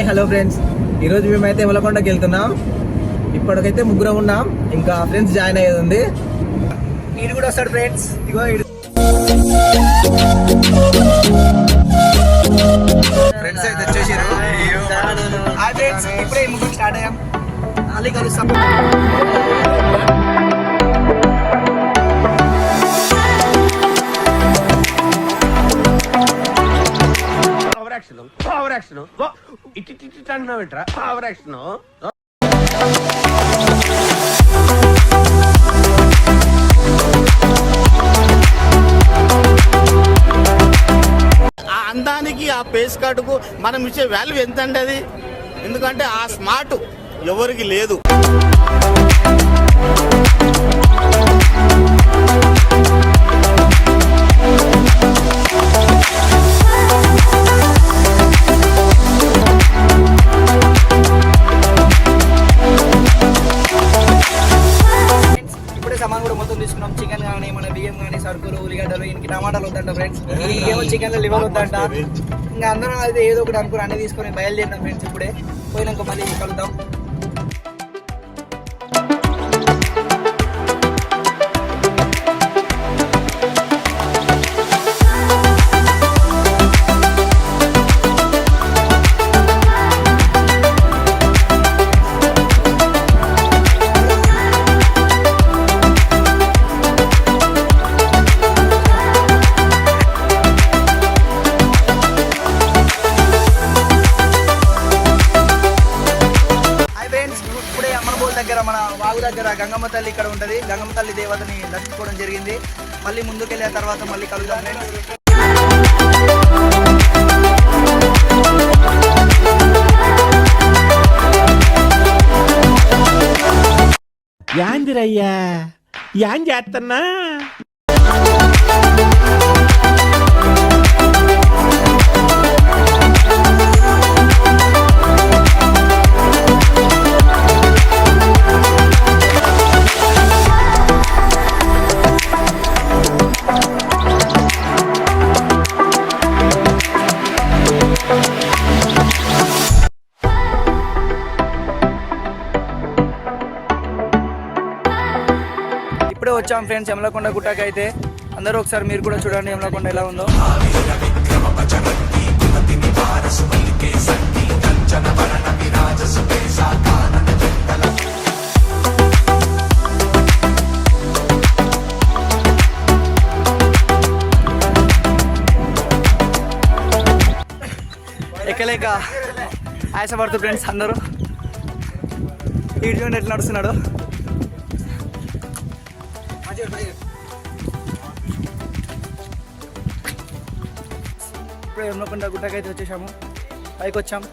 Hello friends, ఈరోజు మేమైతే ఉలకొండకి వెళ్తున్నాం. ఇప్పటికైతే ముగ్గురం ఉన్నాం, ఇంకా ఫ్రెండ్స్ జాయిన్ అయ్యేది ఉంది. ఈడు కూడా వస్తాడు ఫ్రెండ్స్. ఇగో ఫ్రెండ్స్ అయితే వచ్చేసారు. ఫ్రెండ్స్ ఇప్పుడే ముగ్గురు స్టార్ట్ అయ్యాం. మళ్ళీ కలుస్తాం. పవర్ యాక్షన్ ఇటు అంటున్నావు ఏంట్రా? పవర్ యాక్షన్ ఆ అందానికి ఆ పేస్ కార్డుకు మనం ఇచ్చే వాల్యూ ఎంత అండి అది? ఎందుకంటే ఆ స్మార్ట్ ఎవరికి లేదు. సామాన్ కూడా మొత్తం తీసుకున్నాం. చికెన్ కానీ, మన బియ్యం కానీ, సరుకులు, ఉల్లిగడ్డలు, ఇంక టమాటాలు వద్దంట ఫ్రెండ్స్. ఏమో చికెన్ లివర్ వద్దంట. ఇంకా అందరం అయితే ఏదో ఒకటి అనుకుని అన్ని తీసుకొని బయలుదేరినాం ఫ్రెండ్స్. ఇప్పుడే పోయినాక మళ్ళీ కలుద్దాం. మన వాగు దగ్గర గంగమ్మ తల్లి ఇక్కడ ఉంటది. గంగమ్మ తల్లి దేవతని దర్శించుకోవడం జరిగింది. మళ్ళీ ముందుకెళ్ళిన తర్వాత మళ్ళీ కలుద్దాం ఫ్రెండ్స్. యాందిరయ్యా యాం చేస్తున్నా? ఇప్పుడే వచ్చాం ఫ్రెండ్స్ యమలకొండ గుట్టకి. అయితే అందరూ ఒకసారి మీరు కూడా చూడండి యమలకొండ ఎలా ఉందో. ఎక్కలేక ఆయాసపడుతూ ఫ్రెండ్స్ అందరూ. ఈడు చూడండి ఎట్లా నడుస్తున్నాడు. ఇప్పుడే యమలకొండ గుట్టకైతే వచ్చేసాము, పైకి వచ్చాం.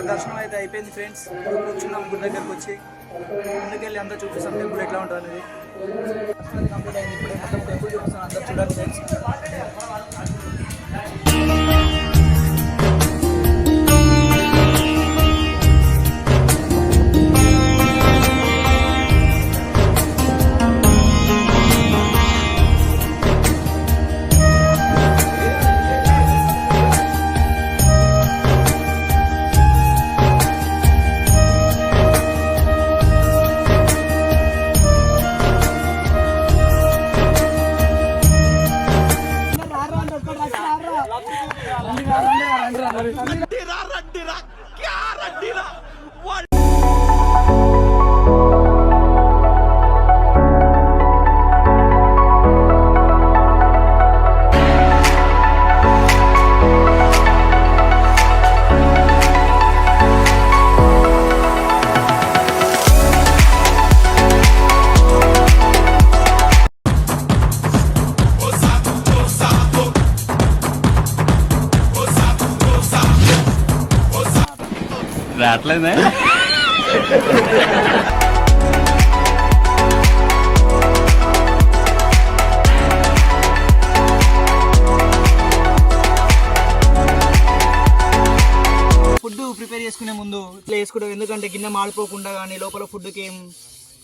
దర్శనం అయితే అయిపోయింది ఫ్రెండ్స్. కూర్చున్నాం గుడి దగ్గరకు వచ్చి. ముందుకెళ్ళి అంతా చూపిస్తాం టెంపుల్ ఎట్లా ఉంటుంది అనేది. కంప్లీట్ అయింది. ఇప్పుడే మొత్తం టెంపుల్ చూపిస్తాం, అందరూ చూడండి ఫ్రెండ్స్. రావట్లేదే. ఫుడ్ ప్రిపేర్ చేసుకునే ముందు ఇట్లా వేసుకోవడం, ఎందుకంటే గిన్నె మాడిపోకుండా కానీ లోపల ఫుడ్కి ఏం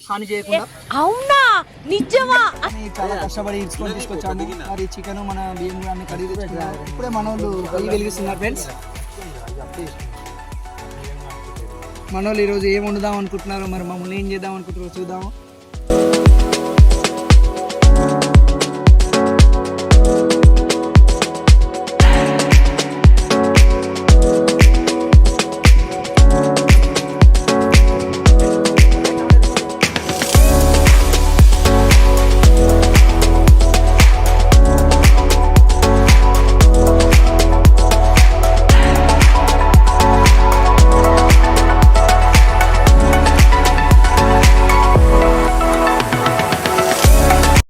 హాని చేయకుండా. అవునా నిజమా? అని చాలా కష్టపడి ఇచ్చుకొని తీసుకొచ్చాము. మరి చికెన్ మన బియ్యం కూడా అన్ని కడిగి తెచ్చుకున్నారు. ఇప్పుడే మన వాళ్ళు పొయ్యి వెలిగిస్తున్నారు ఫ్రెండ్స్. మన వాళ్ళు ఈరోజు ఏం వండుదాం అనుకుంటున్నారు, మరి మమ్మల్ని ఏం చేద్దాం అనుకుంటున్నారో చూద్దాము.